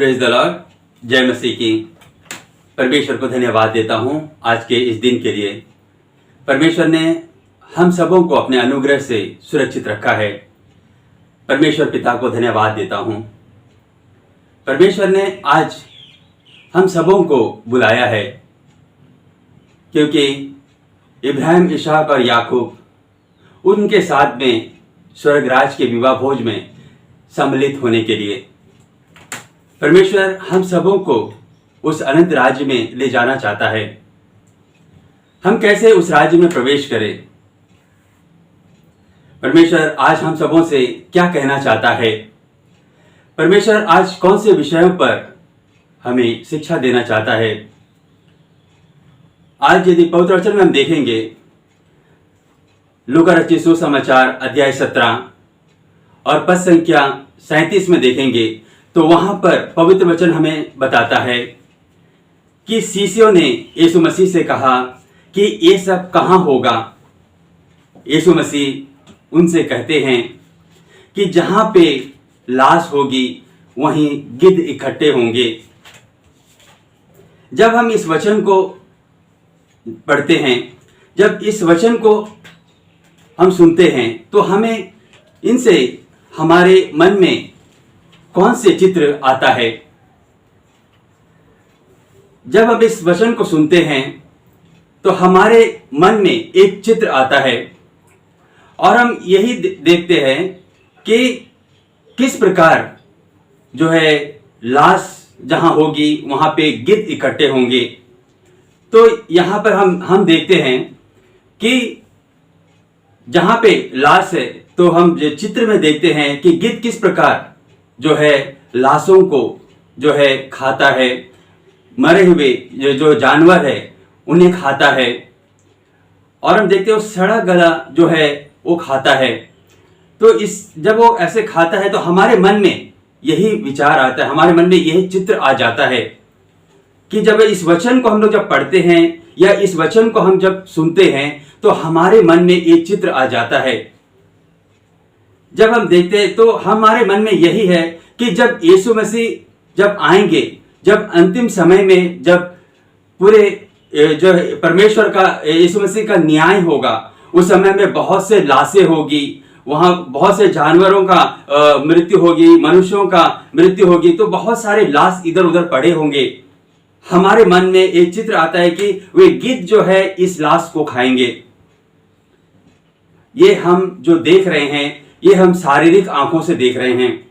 Praise the Lord. जय मसीह की। परमेश्वर को धन्यवाद देता हूं आज के इस दिन के लिए। परमेश्वर ने हम सबों को अपने अनुग्रह से सुरक्षित रखा है। परमेश्वर पिता को धन्यवाद देता हूं। परमेश्वर ने आज हम सबों को बुलाया है क्योंकि इब्राहिम, इसहाक और याकूब उनके साथ में स्वर्गराज के विवाह भोज में सम्मिलित होने के लिए परमेश्वर हम सबों को उस अनंत राज्य में ले जाना चाहता है। हम कैसे उस राज्य में प्रवेश करें? परमेश्वर आज हम सबों से क्या कहना चाहता है? परमेश्वर आज कौन से विषयों पर हमें शिक्षा देना चाहता है? आज यदि पवित्र वचन में हम देखेंगे, लूका रचित सुसमाचार अध्याय 17 और पद संख्या 37 में देखेंगे तो वहां पर पवित्र वचन हमें बताता है कि शिष्यों ने यीशु मसीह से कहा कि ये सब कहां होगा। यीशु मसीह उनसे कहते हैं कि जहां पे लाश होगी वहीं गिद्ध इकट्ठे होंगे। जब हम इस वचन को पढ़ते हैं, जब इस वचन को हम सुनते हैं तो हमें इनसे हमारे मन में कौन से चित्र आता है? जब हम इस वचन को सुनते हैं तो हमारे मन में एक चित्र आता है और हम यही देखते हैं कि किस प्रकार जो है लाश जहां होगी वहां पे गिद्ध इकट्ठे होंगे। तो यहां पर हम देखते हैं कि जहां पे लाश है तो हम जो चित्र में देखते हैं कि गिद्ध किस प्रकार जो है लाशों को जो है खाता है, मरे हुए जो जानवर है उन्हें खाता है। और हम देखते हैं सड़ा गला जो है वो खाता है। तो जब वो ऐसे खाता है तो हमारे मन में यही विचार आता है, हमारे मन में यही चित्र आ जाता है कि जब इस वचन को हम लोग जब पढ़ते हैं या इस वचन को हम जब सुनते हैं तो हमारे मन में एक चित्र आ जाता है। जब हम देखते हैं तो हमारे मन में यही है कि जब यीशु मसीह जब आएंगे, जब अंतिम समय में जब पूरे जो परमेश्वर का यीशु मसीह का न्याय होगा, उस समय में बहुत से लाशें होगी, वहां बहुत से जानवरों का मृत्यु होगी, मनुष्यों का मृत्यु होगी, तो बहुत सारे लाश इधर उधर पड़े होंगे। हमारे मन में एक चित्र आता है कि वे गिद्ध जो है इस लाश को खाएंगे। ये हम जो देख रहे हैं ये हम शारीरिक आंखों से देख रहे हैं,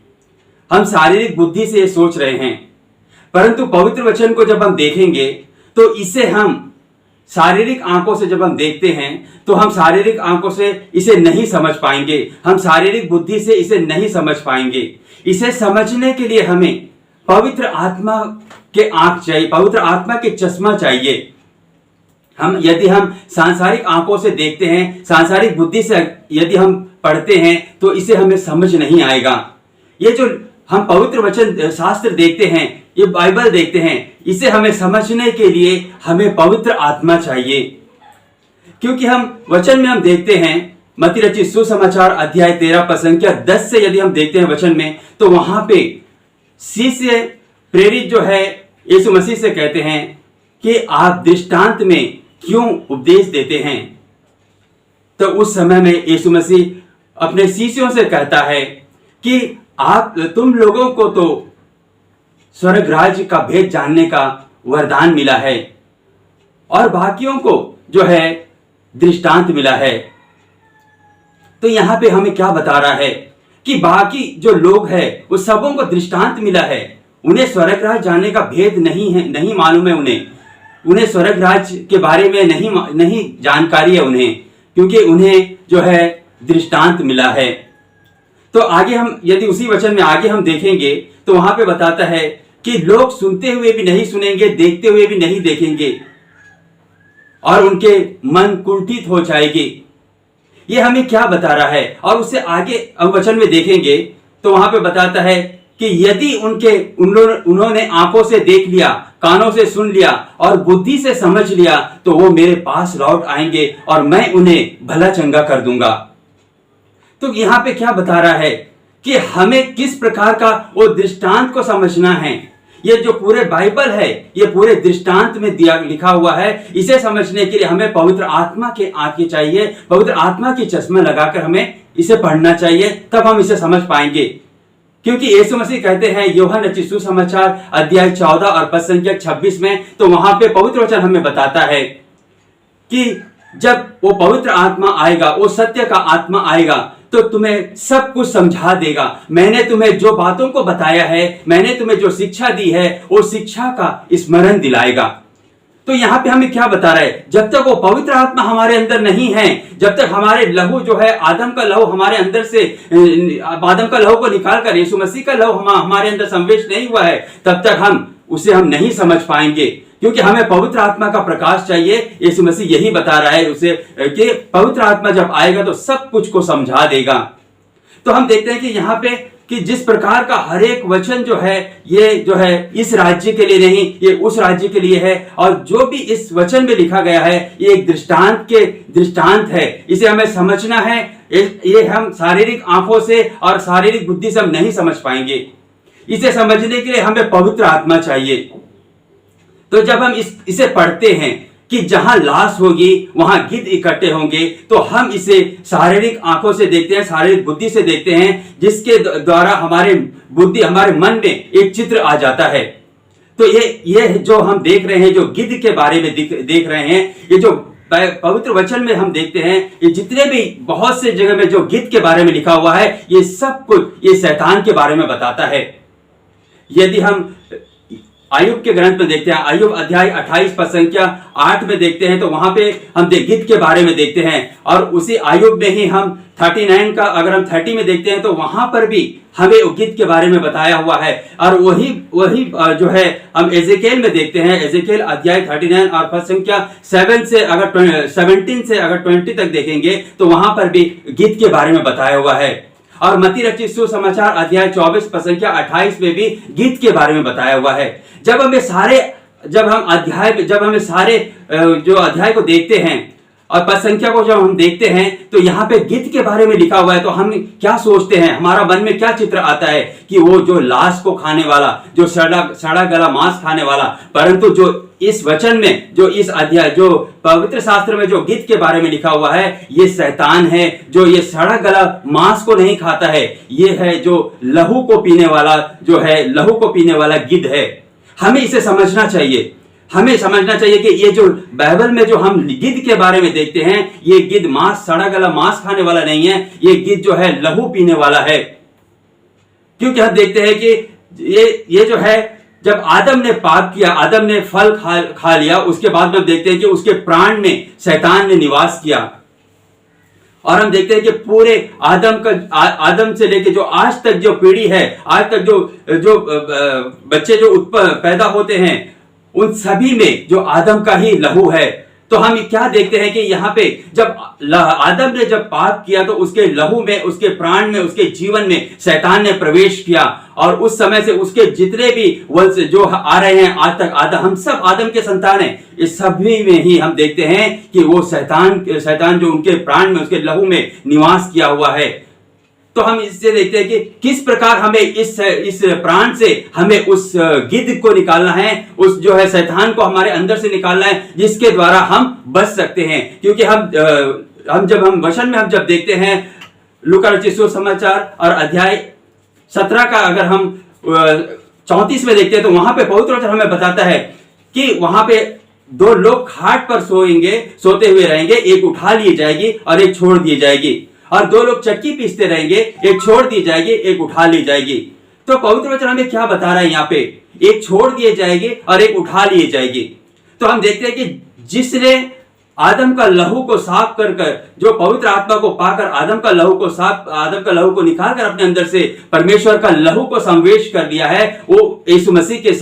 हम शारीरिक बुद्धि से ये सोच रहे हैं। परंतु पवित्र वचन को जब हम देखेंगे तो इसे हम शारीरिक आंखों से जब हम देखते हैं तो हम शारीरिक आंखों से इसे नहीं समझ पाएंगे, हम शारीरिक बुद्धि से इसे नहीं समझ पाएंगे। इसे समझने के लिए हमें पवित्र आत्मा के आंख चाहिए, पवित्र आत्मा के चश्मा चाहिए। यदि हम सांसारिक आंखों से देखते हैं, सांसारिक बुद्धि से यदि हम पढ़ते हैं तो इसे हमें समझ नहीं आएगा। ये जो हम पवित्र वचन शास्त्र देखते हैं, ये बाइबल देखते हैं, इसे हमें समझने के लिए हमें पवित्र आत्मा चाहिए। क्योंकि हम वचन में हम देखते हैं, मत्ती रचित सुसमाचार अध्याय 13 पद संख्या 10 से यदि हम देखते हैं वचन में तो वहां पे शिष्य प्रेरित जो है यीशु मसीह से कहते हैं कि आप दृष्टांत में क्यों उपदेश देते हैं। तो उस समय में यीशु मसीह अपने शिष्यों से कहता है कि तुम लोगों को तो स्वर्ग राज्य का भेद जानने का वरदान मिला है और बाकियों को जो है दृष्टांत मिला है। तो यहां पे हमें क्या बता रहा है कि बाकी जो लोग हैं उस सबों को दृष्टांत मिला है, उन्हें स्वर्ग राज्य जानने का भेद नहीं है, नहीं मालूम है उन्हें स्वर्ग राज्य के बारे में नहीं जानकारी है उन्हें, क्योंकि उन्हें जो है दृष्टांत मिला है। तो आगे हम यदि उसी वचन में आगे हम देखेंगे तो वहां पे बताता है कि लोग सुनते हुए भी नहीं सुनेंगे, देखते हुए भी नहीं देखेंगे और उनके मन कुंठित हो जाएगी। ये हमें क्या बता रहा है? और उससे आगे हम वचन में देखेंगे तो वहां पे बताता है कि यदि उन्होंने आंखों से देख लिया, कानों से सुन लिया और बुद्धि से समझ लिया तो वो मेरे पास लौट आएंगे और मैं उन्हें भला चंगा कर दूंगा। तो यहां पे क्या बता रहा है कि हमें किस प्रकार का वो दृष्टांत को समझना है ये जो पूरे बाइबल है, ये पूरे दृष्टांत में दिया लिखा हुआ है। इसे समझने के लिए हमें पवित्र आत्मा के आंखें चाहिए, पवित्र आत्मा की चश्मा लगाकर हमें इसे पढ़ना चाहिए, तब हम इसे समझ पाएंगे। क्योंकि यीशु मसीह कहते हैं यूहन्ना रचित सुसमाचार अध्याय 14 और पद संख्या 26 में, तो वहां पे पवित्र वचन हमें बताता है कि जब वो पवित्र आत्मा आएगा, वो सत्य का आत्मा आएगा, तो तुम्हें सब कुछ समझा देगा। मैंने तुम्हें जो बातों को बताया है, मैंने तुम्हें जो शिक्षा दी है, वो शिक्षा का स्मरण दिलाएगा। तो यहां पे हमें क्या बता रहा है, जब तक वो पवित्र आत्मा हमारे अंदर नहीं है, जब तक हमारे लहू जो है, आदम का लहू हमारे अंदर से, आदम का लहू को निकालकर यीशु मसीह का लहू हमारे अंदर संवेश नहीं हुआ है, तब तक हम नहीं समझ पाएंगे। क्योंकि हमें पवित्र आत्मा का प्रकाश चाहिए। यीशु मसीह यही बता रहा है उसे कि पवित्र आत्मा जब आएगा तो सब कुछ को समझा देगा। तो हम देखते हैं कि यहाँ पे कि जिस प्रकार का हर एक वचन जो है, ये जो है इस राज्य के लिए नहीं, ये उस राज्य के लिए है। और जो भी इस वचन में लिखा गया है, ये एक दृष्टांत है। इसे हमें समझना है। ये हम शारीरिक आंखों से और शारीरिक बुद्धि से हम नहीं समझ पाएंगे। इसे समझने के लिए हमें पवित्र आत्मा चाहिए। तो जब हम इसे पढ़ते हैं कि जहां लाश होगी वहां गिद्ध इकट्ठे होंगे, तो हम इसे शारीरिक आंखों से देखते हैं, शारीरिक बुद्धि से देखते हैं, जिसके द्वारा हमारे मन में एक चित्र आ जाता है। तो ये जो हम देख रहे हैं, जो गिद्ध के बारे में देख रहे हैं, ये जो पवित्र वचन में हम देखते हैं, ये जितने भी बहुत से जगह में जो गिद्ध के बारे में लिखा हुआ है, ये सब कुछ ये शैतान के बारे में बताता है। यदि हम आयुब के ग्रंथ में देखते हैं, आयुब अध्याय 28 पद संख्या 8 में देखते हैं, तो वहां पे हम गिद्ध के बारे में देखते हैं। और उसी आयुब में ही हम 39 का अगर हम 30 में देखते हैं, तो वहां पर भी हमें गिद्ध के बारे में बताया हुआ है। और वही जो है हम एजेकेल में देखते हैं, एजेकेल अध्याय 39 और पद संख्या 17 से अगर 20 तक देखेंगे, तो वहां पर भी गिद्ध के बारे में बताया हुआ है। और मत्ती रचित सुसमाचार अध्याय 24 पद संख्या 28 में भी गिद्ध के बारे में बताया हुआ है। जब हम सारे जो अध्याय को देखते हैं और पद संख्या को जब हम देखते हैं, तो यहाँ पे गिद्ध के बारे में लिखा हुआ है, तो हम क्या सोचते हैं, हमारा मन में क्या चित्र आता है कि वो जो लाश को खाने वाला, जो सड़ा गला मांस खाने वाला। परंतु जो इस वचन में, जो इस अध्याय, जो पवित्र शास्त्र में जो गिद्ध के बारे में लिखा हुआ है, ये शैतान है, जो ये सड़ा गला मांस को नहीं खाता है। ये है जो लहू को पीने वाला, जो है लहू को पीने वाला गिद्ध है। हमें इसे समझना चाहिए। हमें समझना चाहिए कि ये जो बाइबल में जो हम गिद्ध के बारे में देखते हैं, ये गिद्ध सड़ा गला मांस खाने वाला नहीं है, ये गिद्ध जो है लहू पीने वाला है। क्योंकि हम देखते हैं कि ये जो है, जब आदम ने पाप किया, आदम ने फल खा लिया, उसके बाद में हम देखते हैं कि उसके प्राण में शैतान ने निवास किया। और हम देखते हैं कि पूरे आदम से लेके जो आज तक जो पीढ़ी है, आज तक जो बच्चे जो पैदा होते हैं, उन सभी में जो आदम का ही लहू है। तो हम क्या देखते हैं कि यहाँ पे जब आदम ने जब पाप किया, तो उसके लहू में, उसके प्राण में, उसके जीवन में शैतान ने प्रवेश किया। और उस समय से उसके जितने भी वंश जो आ रहे हैं आज तक, हम सब आदम के संतान हैं। इस सभी में ही हम देखते हैं कि वो शैतान जो उनके प्राण में, उसके लहू में निवास किया हुआ है। तो हम इससे देखते हैं कि किस प्रकार हमें इस प्राण से हमें उस गिद्ध को निकालना है, उस जो है शैतान को हमारे अंदर से निकालना है, जिसके द्वारा हम बच सकते हैं। क्योंकि हम वचन में हम जब देखते हैं लूका रचित सुसमाचार और अध्याय 17 का अगर हम 34 में देखते हैं, तो वहां पे पवित्र वचन हमें बताता है कि वहां पे 2 लोग खाट पर सोते हुए रहेंगे, एक उठा ली जाएगी और एक छोड़ दी जाएगी। और 2 लोग चक्की पीसते रहेंगे, एक छोड़ दी जाएगी, एक उठा ली जाएगी। तो पवित्र वचन हमें क्या बता रहा है यहाँ पे, एक छोड़ दिए जाएगी और एक उठा लिए जाएगी। तो हम देखते हैं कि जिसने आदम का लहू को साफ कर जो पवित्र आत्मा को पाकर आदम का लहू को निकाल कर अपने अंदर से परमेश्वर का लहू को संवेश कर लिया है, वो यीशु मसीह के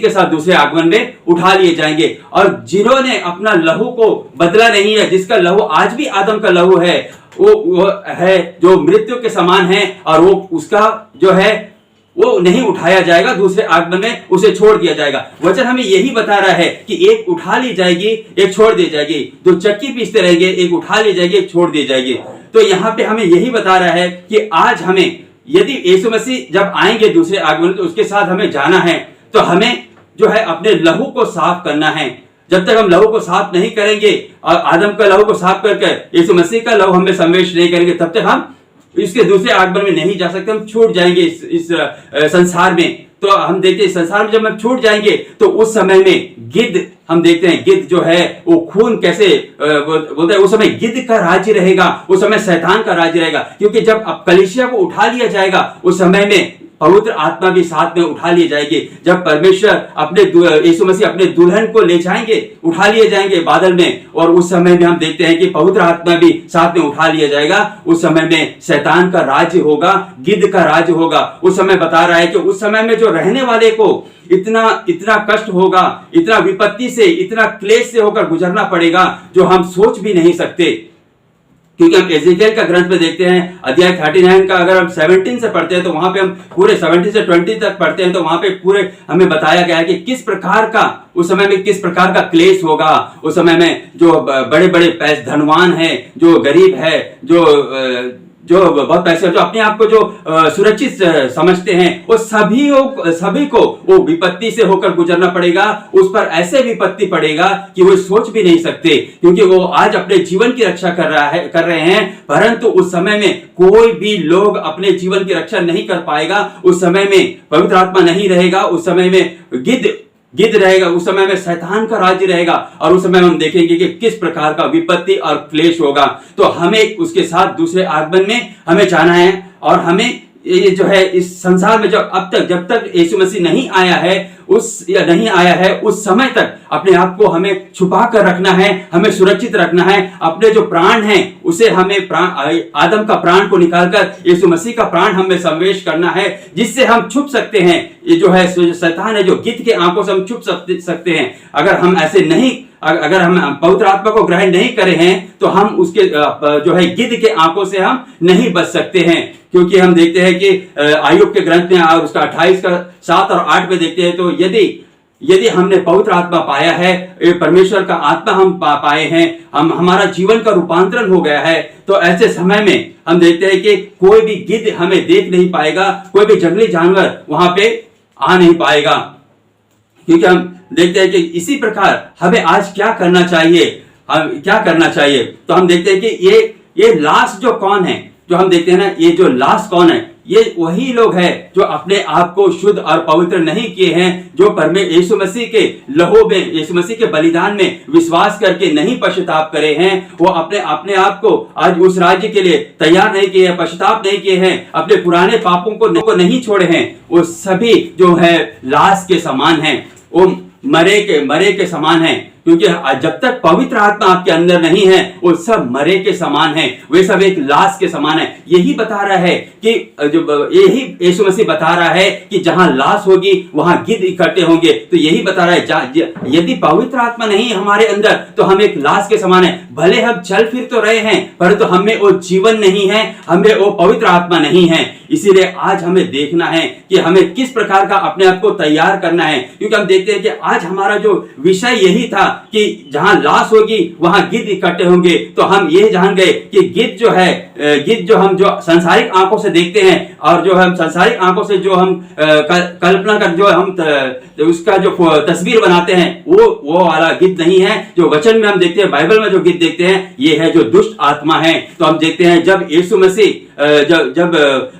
साथ दूसरे आगमन में उठा लिए जाएंगे। और जिन्होंने अपना लहू को बदला नहीं है, जिसका लहू आज भी आदम का लहू है, वो है जो मृत्यु के समान है, और वो उसका जो है वो नहीं उठाया जाएगा, दूसरे आगमन में उसे छोड़ दिया जाएगा। वचन हमें यही बता रहा है कि एक उठा ली जाएगी, एक छोड़ दी जाएगी। 2 चक्की पीसते रहेंगे, एक उठा ली जाएगी, एक छोड़ दी जाएगी। तो यहाँ पे हमें यही बता रहा है कि आज हमें, यदि यीशु मसीह जब आएंगे दूसरे आगमन, तो उसके साथ हमें जाना है, तो हमें जो है अपने लहू को साफ करना है। जब तक हम लहू को साफ नहीं करेंगे और आदम का लहू को साफ करके यीशु मसीह का लहू हमें संवेश नहीं करेंगे, तब तक हम इसके दूसरे आगमन में नहीं जा सकते। हम छूट जाएंगे इस संसार में। तो हम देखते हैं संसार में जब हम छूट जाएंगे तो उस समय में गिद्ध, हम देखते हैं गिद्ध जो है वो खून कैसे बोलते हैं, उस समय गिद्ध का राज्य रहेगा, उस समय शैतान का राज्य रहेगा। क्योंकि जब अब कलीसिया को उठा लिया जाएगा उस समय में पवित्र आत्मा भी साथ में उठा लिए जाएगी। जब परमेश्वर अपने यीशु मसीह अपने दुल्हन को ले जाएंगे, उठा लिए जाएंगे बादल में, और उस समय में हम देखते हैं कि पवित्र आत्मा भी साथ में उठा लिया जाएगा। उस समय में शैतान का राज्य होगा, गिद्ध का राज्य होगा। उस समय बता रहा है कि उस समय में जो रहने वाले को इतना कष्ट होगा, इतना विपत्ति से, इतना क्लेश से होकर गुजरना पड़ेगा जो हम सोच भी नहीं सकते। क्योंकि हम एजेकिएल का ग्रंथ में देखते हैं अध्याय 39 का, अगर हम 17 से पढ़ते हैं तो वहां पे हम पूरे 17 से 20 तक पढ़ते हैं तो वहां पे पूरे हमें बताया गया है कि किस प्रकार का उस समय में किस प्रकार का क्लेश होगा। उस समय में जो बड़े बड़े धनवान है, जो गरीब है, जो बहुत पैसे, जो अपने आप को जो सुरक्षित समझते हैं, वो सभी को वो विपत्ति से होकर गुजरना पड़ेगा। उस पर ऐसे विपत्ति पड़ेगा कि वो सोच भी नहीं सकते, क्योंकि वो आज अपने जीवन की रक्षा कर रहे हैं, परंतु उस समय में कोई भी लोग अपने जीवन की रक्षा नहीं कर पाएगा। उस समय में पवित्र आत्मा नहीं रहेगा, उस समय में गिद्ध रहेगा, उस समय में शैतान का राज्य रहेगा, और उस समय हम देखेंगे कि किस प्रकार का विपत्ति और क्लेश होगा। तो हमें उसके साथ दूसरे आगमन में हमें जाना है, और हमें ये जो है इस संसार में जब तक यीशु मसीह नहीं आया है उस समय तक अपने आप को हमें छुपा कर रखना है, हमें सुरक्षित रखना है। अपने जो प्राण हैं उसे हमें आदम का प्राण को निकालकर यीशु मसीह का प्राण हमें संवेश करना है, जिससे हम छुप सकते हैं। ये जो है शैतान है, जो गिद्ध के आंखों से हम छुप सकते हैं। अगर हम पवित्र आत्मा को ग्रहण नहीं करे हैं तो हम उसके जो है गिद्ध के आंखों से हम नहीं बच सकते हैं। क्योंकि हम देखते हैं कि आयुब के ग्रंथ में और उसका 28 का 7 और 8 में देखते हैं, तो यदि हमने पवित्र आत्मा पाया है, परमेश्वर का आत्मा हम पाए हैं, हमारा जीवन का रूपांतरण हो गया है, तो ऐसे समय में हम देखते हैं कि कोई भी गिद्ध हमें देख नहीं पाएगा, कोई भी जंगली जानवर वहां पे आ नहीं पाएगा। क्योंकि हम देखते हैं कि इसी प्रकार हमें आज क्या करना चाहिए। तो हम देखते हैं कि ये लास्ट जो कौन है, जो हम देखते हैं ना, ये जो लास्ट कौन है, ये वही लोग हैं जो अपने आप को शुद्ध और पवित्र नहीं किए हैं, जो यीशु मसीह के लहू में, यीशु मसीह के बलिदान में विश्वास करके नहीं पश्चाताप करे हैं। वो अपने आप को आज उस राज्य के लिए तैयार नहीं किए हैं, पश्चाताप नहीं किए हैं, अपने पुराने पापों को नहीं छोड़े हैं। वो सभी जो है लाश के समान हैं, वो मरे के समान हैं। क्योंकि जब तक पवित्र आत्मा आपके अंदर नहीं है वो सब मरे के समान है, वे सब एक लाश के समान है। यही बता रहा है कि यही यीशु मसीह बता रहा है कि जहां लाश होगी वहां गिद्ध इकट्ठे होंगे। तो यही बता रहा है यदि पवित्र आत्मा नहीं है हमारे अंदर तो हम एक लाश के समान है। भले हम चल फिर तो रहे हैं परंतु हमें वो जीवन नहीं है, हमें वो पवित्र आत्मा नहीं है। इसीलिए आज हमें देखना है कि हमें किस प्रकार का अपने आप को तैयार करना है। क्योंकि हम देखते हैं कि आज हमारा जो विषय यही था कि जहां लाश होगी वहां गिद्ध इकट्ठे होंगे। तो हम ये जान गए कि गिद्ध जो हम जो संसारिक आंखों से देखते हैं और जो हम संसारिक आंखों से जो हम कल्पना कर जो हम उसका जो तस्वीर बनाते हैं वो वाला गिद्ध नहीं है। जो वचन में हम देखते हैं, बाइबल में जो गिद्ध देखते हैं, ये है जो दुष्ट आत्मा है। तो हम देखते हैं जब यीशु मसीह जब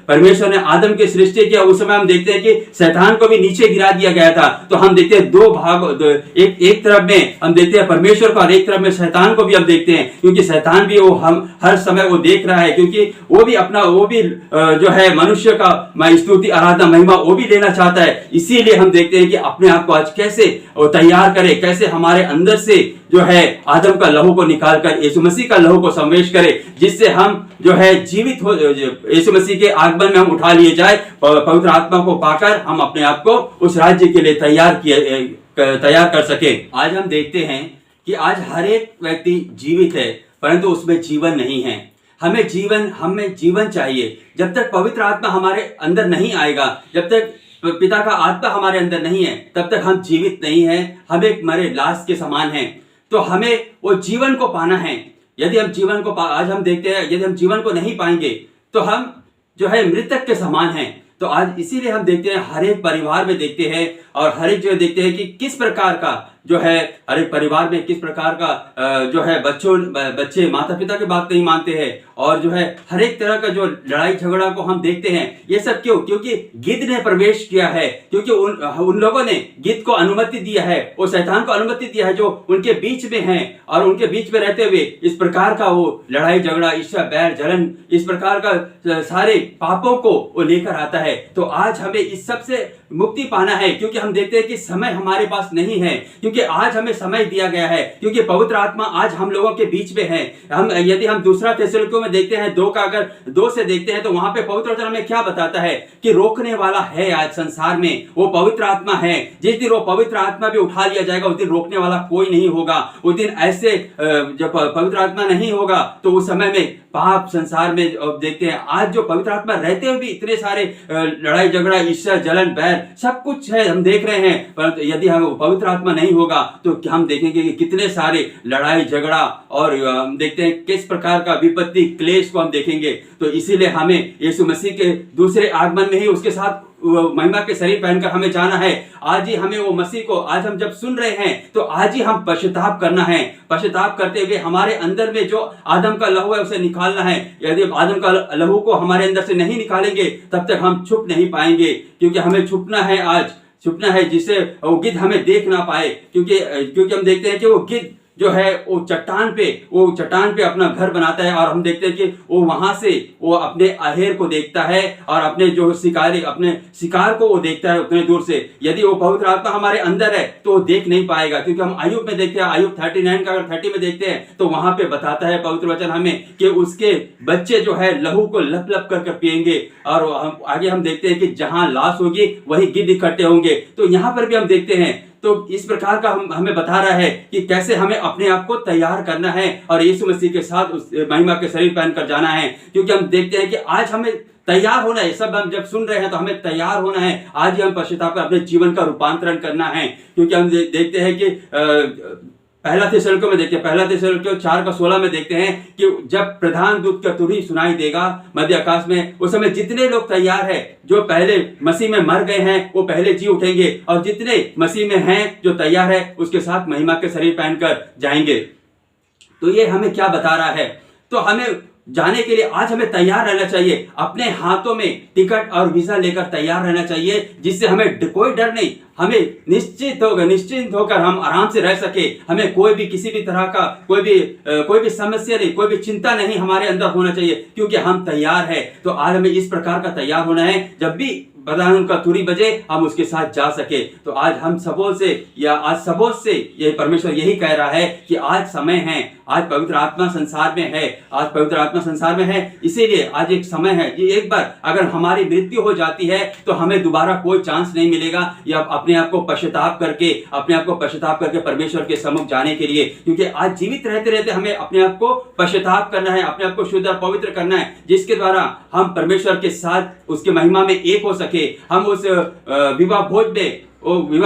परमेश्वर ने आदम की सृष्टि किया उस समय हम देखते हैं कि शैतान को भी नीचे गिरा दिया गया था। तो हम देखते हैं दो भाग, एक तरफ में हम देखते हैं परमेश्वर को और एक तरफ में शैतान को भी हम देखते हैं। क्योंकि शैतान भी वो हम हर समय वो देख रहा है, क्योंकि वो भी जो है मनुष्य का स्तुति आराधना महिमा वो भी लेना चाहता है। इसीलिए हम देखते हैं कि अपने आप को आज कैसे तैयार करें, कैसे हमारे अंदर से जो है आदम का लहू को निकालकर यीशु मसीह का लहू को समावेश करें, जिससे हम जो है जीवित हो, यीशु मसीह के आगमन में हम उठा लिए जाए। पवित्र आत्मा को पाकर हम अपने आप को उस राज्य के लिए तैयार कर सके। आज हम देखते हैं कि आज हर एक व्यक्ति जीवित है परंतु उसमें जीवन नहीं है। हमें जीवन चाहिए। जब तक पवित्र आत्मा हमारे अंदर नहीं आएगा, जब तक पिता का आत्मा हमारे अंदर नहीं है, तब तक हम जीवित नहीं हैं। हम एक मरे लाश के समान हैं। तो हमें वो जीवन को पाना है। यदि हम आज हम देखते हैं यदि हम जीवन को नहीं पाएंगे तो हम जो है मृतक के समान हैं। तो आज इसीलिए हम देखते हैं हर एक परिवार में देखते हैं और हर एक जगह देखते हैं कि किस प्रकार का जो है हर एक परिवार में किस प्रकार का जो है बच्चे माता पिता की बात नहीं मानते हैं और जो है हर एक तरह का जो लड़ाई झगड़ा को हम देखते हैं। ये सब क्यों? क्योंकि गिद्ध ने प्रवेश किया है, क्योंकि उन लोगों ने गिद्ध को अनुमति दिया है, वो शैतान को अनुमति दिया है जो उनके बीच में है और उनके बीच में रहते हुए इस प्रकार का वो लड़ाई झगड़ा ईर्ष्या बैर जलन इस प्रकार का सारे पापों को वो लेकर आता है। तो आज हमें इस सब से मुक्ति पाना है, क्योंकि हम देखते हैं कि समय हमारे पास नहीं है, क्योंकि आज हमें समय दिया गया है, क्योंकि पवित्र आत्मा आज हम लोगों के बीच में है। यदि हम दूसरा थिस्सलुनीकियों में देखते हैं 2 का अगर 2 से देखते हैं तो वहां पे पवित्र वचन हमें क्या बताता है कि रोकने वाला है आज संसार में, वो पवित्र आत्मा है। जिस दिन वो पवित्र आत्मा भी उठा लिया जाएगा उस दिन रोकने वाला कोई नहीं होगा। उस दिन ऐसे जब पवित्र आत्मा नहीं होगा तो उस समय में पाप संसार में देखते हैं। आज जो पवित्र आत्मा रहते हुए भी इतने सारे लड़ाई झगड़ा ईर्ष्या जलन बैर सब कुछ है हम देख रहे हैं, परंतु यदि हम पवित्र आत्मा नहीं होगा तो हम देखेंगे कि कितने सारे लड़ाई झगड़ा और हम देखते हैं किस प्रकार का विपत्ति क्लेश को हम देखेंगे। तो इसीलिए हमें यीशु मसीह के दूसरे आगमन में ही उसके साथ महिमा के शरीर पहनकर हमें जाना है। आज ही हमें वो मसीह को आज हम जब सुन रहे हैं तो आज ही हम पश्चाताप करना है। पश्चाताप करते हुए हमारे अंदर में जो आदम का लहू है उसे निकालना है। यदि आदम का लहू को हमारे अंदर से नहीं निकालेंगे तब तक हम छुप नहीं पाएंगे, क्योंकि हमें छुपना है, आज छुपना है जिससे वो गिद्ध हमें देख ना पाए। क्योंकि हम देखते हैं कि वो गिद्ध जो है वो चट्टान पे अपना घर बनाता है और हम देखते हैं कि वो वहां से वो अपने अहेर को देखता है और अपने जो अपने शिकार को वो देखता है उतने दूर से। यदि वो पवित्र आत्मा हमारे अंदर है तो वो देख नहीं पाएगा, क्योंकि हम आयुब में देखते हैं, आयुब 39 का अगर 30 में देखते हैं तो वहां पे बताता है पवित्र वचन हमें कि उसके बच्चे जो है लहू को लप लप कर पिएंगे। और आगे हम देखते हैं कि जहां लाश होगी वही गिद्ध इकट्ठे होंगे। तो यहाँ पर भी हम देखते हैं तो इस प्रकार का हमें बता रहा है कि कैसे हमें अपने आप को तैयार करना है और यीशु मसीह के साथ उस महिमा के शरीर पहनकर जाना है। क्योंकि हम देखते हैं कि आज हमें तैयार होना है, सब हम जब सुन रहे हैं तो हमें तैयार होना है। आज ही हम पश्चाताप कर अपने जीवन का रूपांतरण करना है। क्योंकि हम देखते हैं कि पहला थिस्सलुनीकियों में देखते हैं, पहला थिस्सलुनीकियों 4 का 16 में देखते हैं कि जब प्रधान दूत का तुरही सुनाई देगा मध्य आकाश में, उस समय जितने लोग तैयार हैं जो पहले मसीह में मर गए हैं वो पहले जी उठेंगे और जितने मसीह में हैं जो तैयार है उसके साथ महिमा के शरीर पहनकर जाएंगे। तो ये हमें क्या बता रहा है? तो हमें जाने के लिए आज हमें तैयार रहना चाहिए, अपने हाथों में टिकट और वीजा लेकर तैयार रहना चाहिए, जिससे हमें कोई डर नहीं, हमें निश्चिंत होकर हम आराम से रह सके। हमें कोई भी किसी भी तरह का कोई भी समस्या नहीं, कोई भी चिंता नहीं हमारे अंदर होना चाहिए, क्योंकि हम तैयार है। तो आज हमें इस प्रकार का तैयार होना है, जब भी प्रधान का तुरही बजे हम उसके साथ जा सके। तो आज हम सबों से ये परमेश्वर यही कह रहा है कि आज समय है, आज पवित्र आत्मा संसार में है, आज पवित्र आत्मा संसार में है, इसीलिए आज एक समय है। ये एक बार अगर हमारी मृत्यु हो जाती है तो हमें दोबारा कोई चांस नहीं मिलेगा या अपने आप को पश्चाताप करके परमेश्वर के सम्मुख जाने के लिए। क्योंकि आज जीवित रहते रहते हमें अपने आप को पश्चाताप करना है, अपने आप को शुद्ध और पवित्र करना है, जिसके द्वारा हम परमेश्वर के साथ उसके महिमा में एक हो सके, हम उस विवाह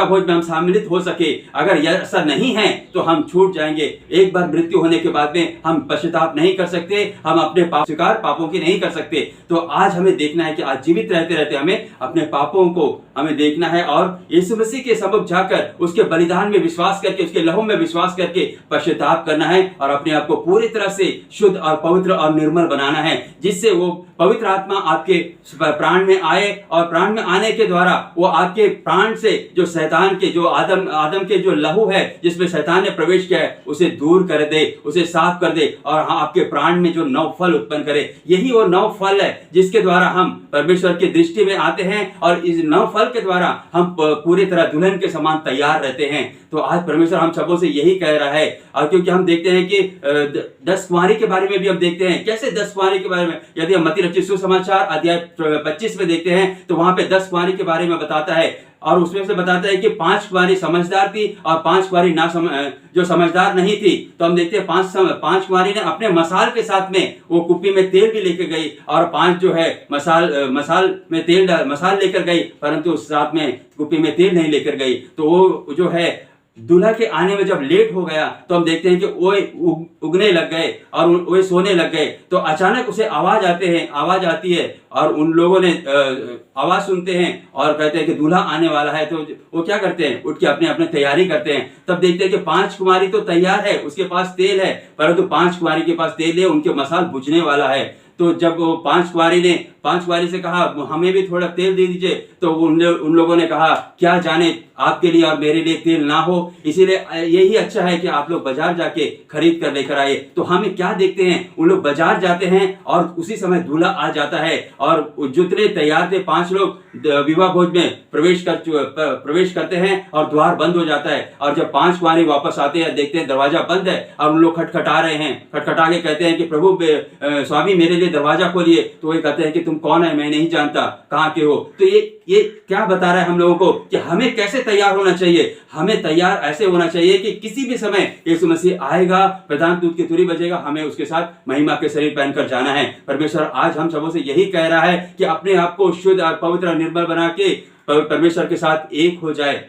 भोज में हम सम्मिलित हो सके। अगर ऐसा नहीं है तो हम छूट जाएंगे। एक बार मृत्यु होने के बाद में हम पश्चाताप नहीं कर सकते, हम अपने पापों की नहीं कर सकते। तो आज हमें देखना है कि आज जीवित रहते रहते हमें अपने पापों को हमें देखना है और यीशु मसीह के सम्मुख जाकर उसके बलिदान में विश्वास करके, उसके लहू में विश्वास करके पश्चाताप करना है और अपने आप को पूरी तरह से शुद्ध और पवित्र और निर्मल बनाना है, जिससे वो पवित्र आत्मा आपके प्राण में आए और प्राण में आने के द्वारा वो आपके प्राण से जो शैतान के जो आदम के जो लहू है जिसमें शैतान ने प्रवेश किया है उसे दूर कर दे, उसे साफ कर दे और आपके प्राण में जो नव फल उत्पन्न करे। यही वो नव फल है जिसके द्वारा हम परमेश्वर की दृष्टि में आते हैं और इस नव फल के द्वारा हम पूरी तरह दुल्हन के समान तैयार रहते हैं। तो आज परमेश्वर हम सबों से यही कह रहा है। और क्योंकि हम देखते हैं कि 10 कुंवारी के बारे में भी हम देखते हैं, कैसे 10 कुंवारी के बारे में, यदि हम मत्ती रचित सुसमाचार अध्याय 25 में देखते हैं तो वहां पे 10 कुंवारी के बारे में बताता है और उसमें से बताता है कि 5 कुंवारी समझदार थी और 5 कुंवारी जो समझदार नहीं थी। तो हम देखते हैं 5 कुंवारी ने अपने मसाल के साथ में वो कुप्पी में तेल भी लेकर गई और 5 जो है मसाल में तेल मसाल लेकर गई, परंतु साथ में कुप्पी में तेल नहीं लेकर गई। तो वो जो है दूल्हा के आने में जब लेट हो गया तो हम देखते हैं कि ओए उगने लग गए और ओए सोने लग गए। तो अचानक उसे आवाज आती है और उन लोगों ने आवाज सुनते हैं और कहते हैं कि दूल्हा आने वाला है। तो वो क्या करते हैं, उठ के अपने अपने तैयारी करते हैं। तब देखते हैं कि 5 कुमारी तो तैयार है, उसके पास तेल है, परंतु 5 कुमारी के पास तेल है, उनके मसाल बुझने वाला है। तो जब वो 5 कुमारी से कहा हमें भी थोड़ा तेल दे दीजिए, तो उन लोगों ने कहा क्या जाने आपके लिए और मेरे लिए तेल ना हो, इसीलिए यही अच्छा है कि आप लोग बाजार जाके खरीद कर लेकर आए। तो हमें क्या देखते हैं, उन लोग बाजार जाते हैं और उसी समय दूल्हा आ जाता है और जितने तैयार थे 5 लोग विवाह भोज में प्रवेश करते हैं और द्वार बंद हो जाता है। और जब 5 कुमारी वापस आते हैं, देखते हैं दरवाजा बंद है और उन लोग खटखटा रहे हैं, खटखटा के कहते हैं कि प्रभु स्वामी मेरे लिए दरवाजा खोलिए। तो वो कहते हैं कि तुम कौन है, मैं नहीं जानता, कहाँ के हो। तो ये क्या बता रहा है हम लोगों को कि हमें कैसे तैयार होना चाहिए। हमें तैयार ऐसे होना चाहिए कि किसी भी समय यीशु मसीह आएगा, प्रधान दूत की तुरी बजेगा, हमें उसके साथ महिमा के शरीर पहनकर जाना है। परमेश्वर आज हम सबों से यही कह रहा है कि अपने आप को शुद्ध और पवित्र और निर्मल बना के परमेश्वर के साथ एक हो जाए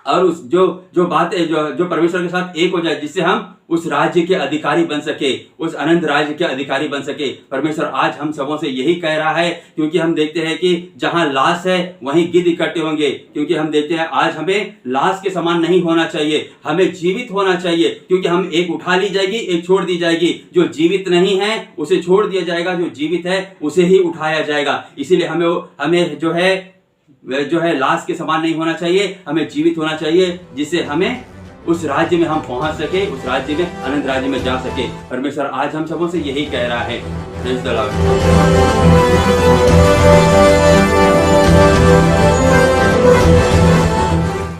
और उस जो बातें जो परमेश्वर के साथ एक हो जाए, जिससे हम उस राज्य के अधिकारी बन सके, उस अनंत राज्य के अधिकारी बन सके। परमेश्वर आज हम सबों से यही कह रहा है, क्योंकि हम देखते हैं कि जहां लाश है वहीं गिद्ध इकट्ठे होंगे। क्योंकि हम देखते हैं आज हमें लाश के समान नहीं होना चाहिए, हमें जीवित होना चाहिए। क्योंकि हम एक उठा ली जाएगी, एक छोड़ दी जाएगी। जो जीवित नहीं है उसे छोड़ दिया जाएगा, जो जीवित है उसे ही उठाया जाएगा। इसीलिए हमें जो है लाश के समान नहीं होना चाहिए, हमें जीवित होना चाहिए, जिससे हमें उस राज्य में हम पहुंच सके, उस राज्य में, अनंत राज्य में जा सके। परमेश्वर आज हम सबों से यही कह रहा है। Praise the Lord.